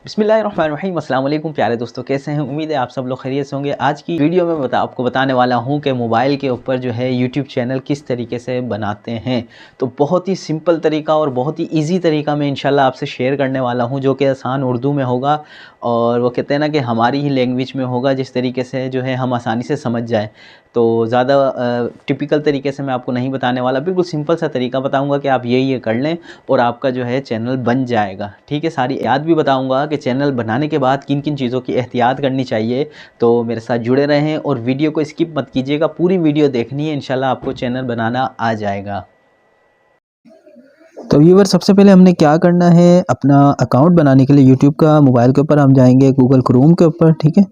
बिस्मिल्लाहिर्रहमानिर्रहीम। अस्सलाम वालेकुम प्यारे दोस्तों, कैसे हैं? उम्मीद है आप सब लोग खैरियत से होंगे। आज की वीडियो में आपको बताने वाला हूं कि मोबाइल के ऊपर जो है यूट्यूब चैनल किस तरीके से बनाते हैं। तो बहुत ही सिंपल तरीका और बहुत ही इजी तरीका मैं इंशाल्लाह आपसे शेयर करने वाला हूं, जो कि आसान उर्दू में होगा और वो कहते हैं ना कि हमारी ही लैंग्वेज में होगा, जिस तरीके से जो है हम आसानी से समझ जाएँ। तो ज़्यादा टिपिकल तरीके से मैं आपको नहीं बताने वाला, बिल्कुल सिंपल सा तरीका बताऊँगा कि आप ये कर लें और आपका जो है चैनल बन जाएगा। ठीक है, सारी याद भी बताऊँगा कि चैनल बनाने के बाद किन किन चीज़ों की एहतियात करनी चाहिए। तो मेरे साथ जुड़े रहें और वीडियो को स्किप मत कीजिएगा, पूरी वीडियो देखनी है, इंशाल्लाह आपको चैनल बनाना आ जाएगा। तो व्यूवर, सबसे पहले हमने क्या करना है, अपना अकाउंट बनाने के लिए यूट्यूब का मोबाइल के ऊपर हम जाएंगे गूगल क्रोम के ऊपर। ठीक है,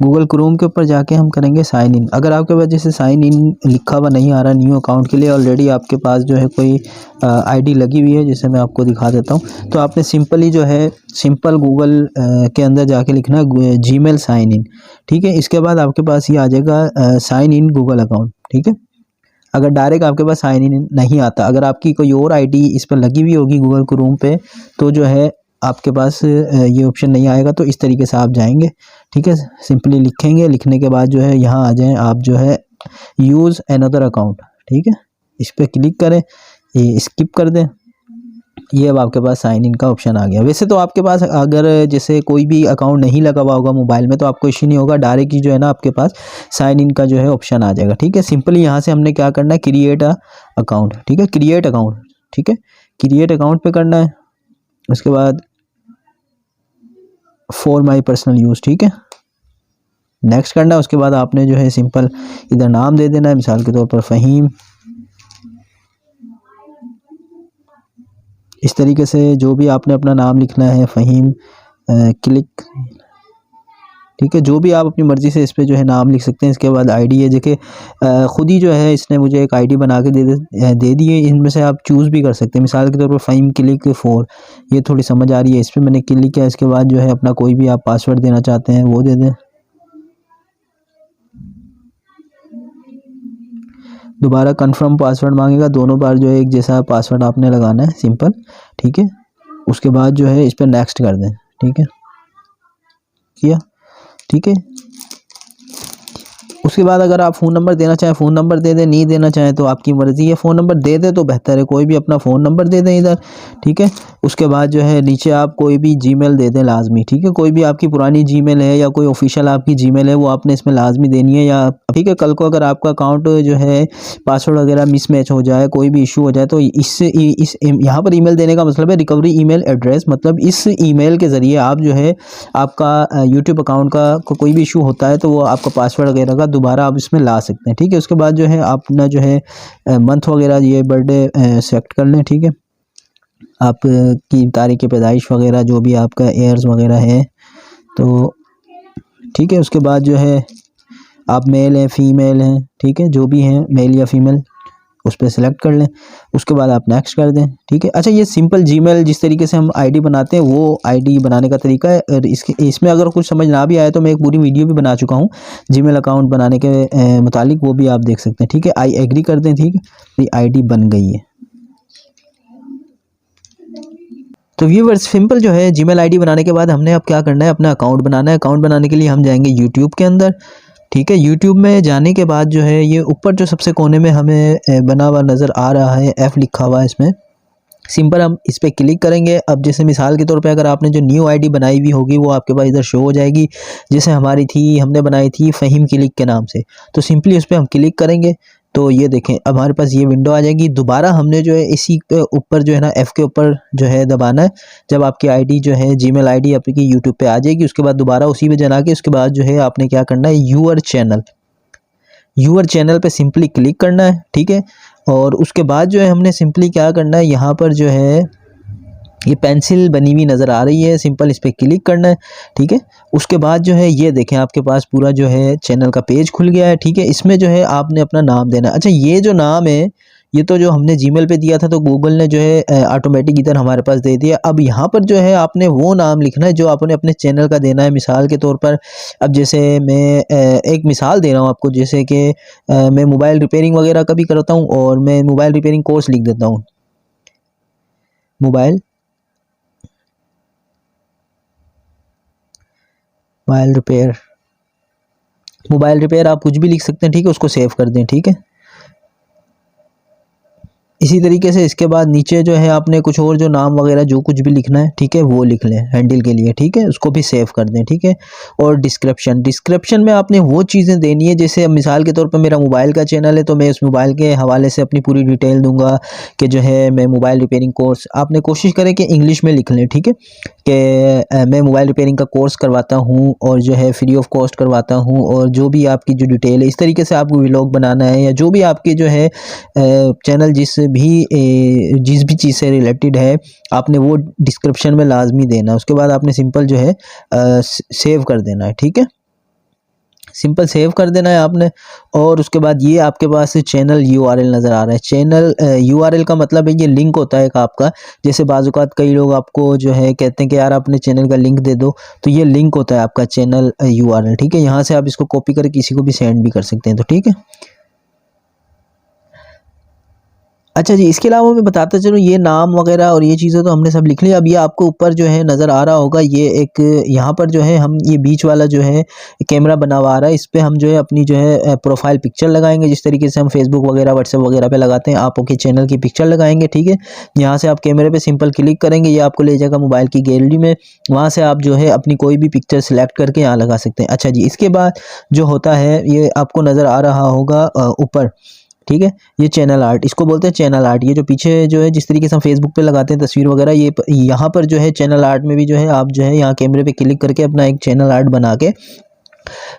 गूगल क्रोम के ऊपर जाके हम करेंगे साइन इन। अगर आपके पास जैसे साइन इन लिखा हुआ नहीं आ रहा न्यू अकाउंट के लिए, ऑलरेडी आपके पास जो है कोई आईडी लगी हुई है, जैसे मैं आपको दिखा देता हूँ, तो आपने सिंपली जो है सिंपल गूगल के अंदर जाके लिखना है जीमेल साइन इन। ठीक है, इसके बाद आपके पास ये आ जाएगा साइन इन गूगल अकाउंट। ठीक है, अगर डायरेक्ट आपके पास साइन इन नहीं आता, अगर आपकी कोई और आईडी इस पर लगी हुई होगी गूगल क्रोम पे, तो जो है आपके पास ये ऑप्शन नहीं आएगा। तो इस तरीके से आप जाएंगे। ठीक है, सिंपली लिखेंगे, लिखने के बाद जो है यहाँ आ जाएं आप, जो है यूज़ अनदर अकाउंट। ठीक है, इस पर क्लिक करें, ये स्किप कर दें। ये अब आपके पास साइन इन का ऑप्शन आ गया। वैसे तो आपके पास अगर जैसे कोई भी अकाउंट नहीं लगा हुआ होगा मोबाइल में, तो आपको इश्यू नहीं होगा, डायरेक्ट ही जो है ना आपके पास साइन इन का जो है ऑप्शन आ जाएगा। ठीक है, सिंपली यहाँ से हमने क्या करना है, क्रिएट अकाउंट। ठीक है, क्रिएट अकाउंट। ठीक है, क्रिएट अकाउंट पे करना है। उसके बाद फॉर माई पर्सनल यूज़। ठीक है, नेक्स्ट करना है। उसके बाद आपने जो है सिंपल इधर नाम दे देना है, मिसाल के तौर पर फ़हीम। इस तरीके से जो भी आपने अपना नाम लिखना है, फ़हीम, क्लिक। ठीक है, जो भी आप अपनी मर्ज़ी से इस पे जो है नाम लिख सकते हैं। इसके बाद आईडी है, देखिए ख़ुद ही जो है इसने मुझे एक आईडी बना के दे दी है। इनमें से आप चूज़ भी कर सकते हैं। मिसाल के तौर पर फ़हीम क्लिक 4, ये थोड़ी समझ आ रही है, इस पर मैंने क्लिक किया। इसके बाद जो है अपना कोई भी आप पासवर्ड देना चाहते हैं वो दे दें। दोबारा कंफर्म पासवर्ड मांगेगा, दोनों बार जो है एक जैसा पासवर्ड आपने लगाना है, सिंपल। ठीक है, उसके बाद जो है इस पर नेक्स्ट कर दें। ठीक है, किया। ठीक है, उसके बाद अगर आप फ़ोन नंबर देना चाहें फ़ोन नंबर दे दें, नहीं देना चाहें तो आपकी मर्ज़ी है। फ़ोन नंबर दे दें तो बेहतर है, कोई भी अपना फ़ोन नंबर दे दें इधर। ठीक है, उसके बाद जो है नीचे आप कोई भी जीमेल दे दें लाजमी। ठीक है, कोई भी आपकी पुरानी जीमेल है या कोई ऑफिशियल आपकी जीमेल है, वो आपने इसमें लाजमी देनी है। या ठीक है, कल को अगर आपका अकाउंट जो है पासवर्ड वगैरह मिसमैच हो जाए, कोई भी इशू हो जाए, तो इससे इस यहाँ पर ईमेल देने का मतलब है रिकवरी ईमेल एड्रेस। मतलब इस ईमेल के ज़रिए आप जो है आपका यूट्यूब अकाउंट का कोई भी इशू होता है तो वो आपका पासवर्ड वगैरह का दोबारा आप इसमें ला सकते हैं। ठीक है, उसके बाद जो है आप अपना जो है मंथ वगैरह, ये बर्थडे सेलेक्ट कर लें। ठीक है, आप की तारीख़ पैदाइश वगैरह जो भी आपका ईयर्स वगैरह है, तो ठीक है। उसके बाद जो है आप मेल हैं फ़ीमेल हैं, ठीक है, जो भी हैं मेल या फ़ीमेल, उस पर सेलेक्ट कर लें। उसके बाद आप नेक्स्ट कर दें। ठीक है, अच्छा, ये सिंपल जीमेल जिस तरीके से हम आईडी बनाते हैं वो आईडी बनाने का तरीका है। और इसमें अगर कुछ समझ ना भी आए तो मैं एक पूरी वीडियो भी बना चुका हूँ जीमेल अकाउंट बनाने के मुतालिक, वो भी आप देख सकते हैं। ठीक है, आई एग्री कर दें। ठीक है, ये आईडी बन गई है। तो व्यूअर्स, सिंपल जो है जीमेल आईडी बनाने के बाद हमने अब क्या करना है, अपना अकाउंट बनाना है। अकाउंट बनाने के लिए हम जाएंगे यूट्यूब के अंदर। ठीक है, यूट्यूब में जाने के बाद जो है ये ऊपर जो सबसे कोने में हमें बना हुआ नज़र आ रहा है, F लिखा हुआ है, इसमें सिंपल हम इस पर क्लिक करेंगे। अब जैसे मिसाल के तौर पे अगर आपने जो न्यू आईडी बनाई हुई होगी वो आपके पास इधर शो हो जाएगी, जैसे हमारी थी, हमने बनाई थी फ़हीम क्लिक के नाम से। तो सिंपली उस पर हम क्लिक करेंगे तो ये देखें अब हमारे पास ये विंडो आ जाएगी। दोबारा हमने जो है इसी के ऊपर जो है ना F के ऊपर जो है दबाना है। जब आपकी आईडी जो है जीमेल आईडी आपकी यूट्यूब पे आ जाएगी, उसके बाद दोबारा उसी पे जाना के उसके बाद जो है आपने क्या करना है, यूअर चैनल पे सिंपली क्लिक करना है। ठीक है, और उसके बाद जो है हमने सिंपली क्या करना है, यहाँ पर जो है ये पेंसिल बनी हुई नज़र आ रही है, सिंपल इस पर क्लिक करना है। ठीक है, उसके बाद जो है ये देखें आपके पास पूरा जो है चैनल का पेज खुल गया है। ठीक है, इसमें जो है आपने अपना नाम देना है। अच्छा, ये जो नाम है ये तो जो हमने जीमेल पे दिया था तो गूगल ने जो है ऑटोमेटिक इधर हमारे पास दे दिया। अब यहाँ पर जो है आपने वो नाम लिखना है जो आपने अपने चैनल का देना है। मिसाल के तौर पर अब जैसे मैं एक मिसाल दे रहा हूँ आपको, जैसे कि मैं मोबाइल रिपेयरिंग वगैरह का भी करता हूँ और मैं मोबाइल रिपेयरिंग कोर्स लिख देता हूँ, मोबाइल मोबाइल रिपेयर आप कुछ भी लिख सकते हैं, ठीक है, उसको सेव कर दें, ठीक है। इसी तरीके से इसके बाद नीचे जो है आपने कुछ और जो नाम वगैरह जो कुछ भी लिखना है, ठीक है, वो लिख लें हैंडल के लिए, ठीक है, उसको भी सेव कर दें, ठीक है। और डिस्क्रिप्शन में आपने वो चीज़ें देनी है, जैसे मिसाल के तौर पर मेरा मोबाइल का चैनल है तो मैं उस मोबाइल के हवाले से अपनी पूरी डिटेल दूंगा कि जो है मैं मोबाइल रिपेयरिंग कोर्स, आपने कोशिश करें कि इंग्लिश में लिख लें, ठीक है, कि मैं मोबाइल रिपेयरिंग का कोर्स करवाता हूँ और जो है फ्री ऑफ कॉस्ट करवाता हूँ, और जो भी आपकी जो डिटेल है इस तरीके से आपको व्लॉग बनाना है, या जो भी आपके जो है चैनल जिस भी चीज़ से रिलेटेड है आपने वो डिस्क्रिप्शन में लाजमी देना है। उसके बाद आपने सिंपल जो है सेव कर देना है, ठीक है, सिंपल सेव कर देना है आपने। और उसके बाद ये आपके पास चैनल URL नज़र आ रहा है। चैनल URL का मतलब है ये लिंक होता है एक आपका, जैसे बाज़-औक़ात कई लोग आपको जो है कहते हैं कि यार अपने चैनल का लिंक दे दो, तो ये लिंक होता है आपका चैनल URL, ठीक है। यहाँ से आप इसको कॉपी करके किसी को भी सेंड भी कर सकते हैं, तो ठीक है। अच्छा जी, इसके अलावा मैं बताता चलूँ, ये नाम वगैरह और ये चीज़ें तो हमने सब लिख लिया। अब ये आपको ऊपर जो है नज़र आ रहा होगा, ये एक यहाँ पर जो है हम ये बीच वाला जो है कैमरा बना हुआ आ रहा है, इस पे हम जो है अपनी जो है प्रोफाइल पिक्चर लगाएंगे, जिस तरीके से हम फेसबुक वगैरह व्हाट्सएप वगैरह पे लगाते हैं, आप ओके चैनल की पिक्चर लगाएंगे, ठीक है। यहाँ से आप कैमरे पे सिंपल क्लिक करेंगे, ये आपको ले जाएगा मोबाइल की गैलरी में, वहाँ से आप जो है अपनी कोई भी पिक्चर सेलेक्ट करके यहाँ लगा सकते हैं। अच्छा जी, इसके बाद जो होता है ये आपको नज़र आ रहा होगा ऊपर, ठीक है, ये चैनल आर्ट, इसको बोलते हैं चैनल आर्ट। ये जो पीछे जो है जिस तरीके से हम फेसबुक पे लगाते हैं तस्वीर वगैरह, ये यहाँ पर जो है चैनल आर्ट में भी जो है आप जो है यहाँ कैमरे पे क्लिक करके अपना एक चैनल आर्ट बना के,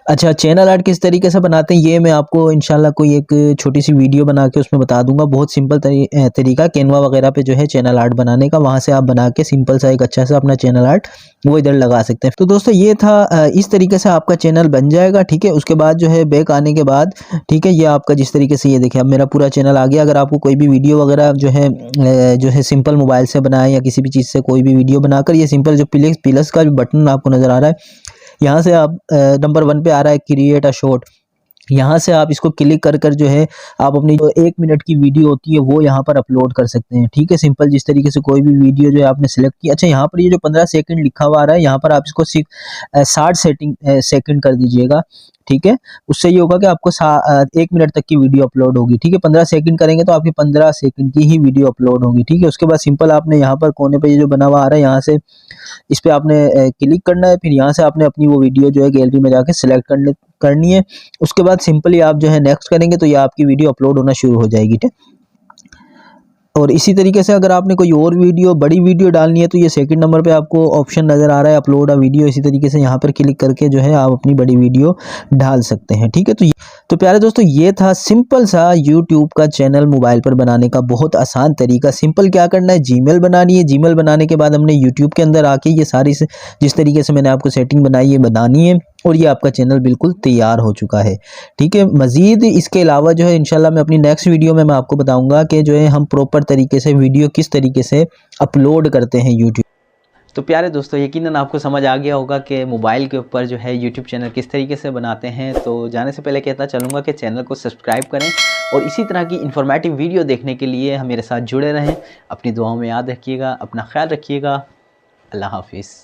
अच्छा, चैनल आर्ट किस तरीके से बनाते हैं ये मैं आपको इंशाल्लाह कोई एक छोटी सी वीडियो बना के उसमें बता दूंगा। बहुत सिंपल तरीका कैनवा वगैरह पे जो है चैनल आर्ट बनाने का, वहाँ से आप बना के सिंपल सा एक अच्छा सा अपना चैनल आर्ट वो इधर लगा सकते हैं। तो दोस्तों ये था, इस तरीके से आपका चैनल बन जाएगा, ठीक है। उसके बाद जो है बैक आने के बाद, ठीक है, ये आपका जिस तरीके से ये देखिए अब मेरा पूरा चैनल आ गया। अगर आपको कोई भी वीडियो वगैरह जो है सिंपल मोबाइल से बनाए या किसी भी चीज़ से कोई भी वीडियो बनाकर, ये सिंपल जो प्लस का बटन आपको नज़र आ रहा है, यहाँ से आप नंबर 1 पे आ रहा है क्रिएट अ शॉर्ट, यहाँ से आप इसको क्लिक कर कर जो है आप अपनी जो 1 मिनट की वीडियो होती है वो यहाँ पर अपलोड कर सकते हैं, ठीक है। सिंपल जिस तरीके से कोई भी वीडियो जो है आपने सेलेक्ट की, अच्छा यहाँ पर ये जो 15 सेकंड लिखा हुआ आ रहा है, यहाँ पर आप इसको 60 सेकंड कर दीजिएगा, ठीक है। उससे ये होगा कि आपको 1 मिनट तक की वीडियो अपलोड होगी, ठीक है। 15 सेकंड करेंगे तो आपकी 15 सेकंड की ही वीडियो अपलोड होगी, ठीक है। उसके बाद सिंपल आपने यहाँ पर कोने पे ये जो बना हुआ आ रहा है, यहाँ से इस पे आपने क्लिक करना है, फिर यहाँ से आपने अपनी वो वीडियो जो है गैलरी में जाके सिलेक्ट करनी है। उसके बाद सिंपली आप जो है नेक्स्ट करेंगे तो ये आपकी वीडियो अपलोड होना शुरू हो जाएगी, ठीक है। और इसी तरीके से अगर आपने कोई और वीडियो बड़ी वीडियो डालनी है तो ये सेकंड नंबर पे आपको ऑप्शन नज़र आ रहा है अपलोड अ वीडियो, इसी तरीके से यहाँ पर क्लिक करके जो है आप अपनी बड़ी वीडियो डाल सकते हैं, ठीक है। तो प्यारे दोस्तों ये था सिंपल सा यूट्यूब का चैनल मोबाइल पर बनाने का बहुत आसान तरीका। सिंपल क्या करना है, जीमेल बनानी है, जीमेल बनाने के बाद हमने यूट्यूब के अंदर आके ये सारी जिस तरीके से मैंने आपको सेटिंग बनाई है बनानी है, और ये आपका चैनल बिल्कुल तैयार हो चुका है, ठीक है। मज़ीद इसके अलावा जो है इंशाल्लाह मैं अपनी नेक्स्ट वीडियो में मैं आपको बताऊंगा कि जो है हम प्रॉपर तरीके से वीडियो किस तरीके से अपलोड करते हैं यूट्यूब। तो प्यारे दोस्तों यकीनन आपको समझ आ गया होगा कि मोबाइल के ऊपर जो है यूट्यूब चैनल किस तरीके से बनाते हैं। तो जाने से पहले कहता चलूँगा कि चैनल को सब्सक्राइब करें और इसी तरह की इन्फॉर्मेटिव वीडियो देखने के लिए हम मेरे साथ जुड़े रहें। अपनी दुआओं में याद रखिएगा, अपना ख्याल रखिएगा। अल्लाह हाफिज़।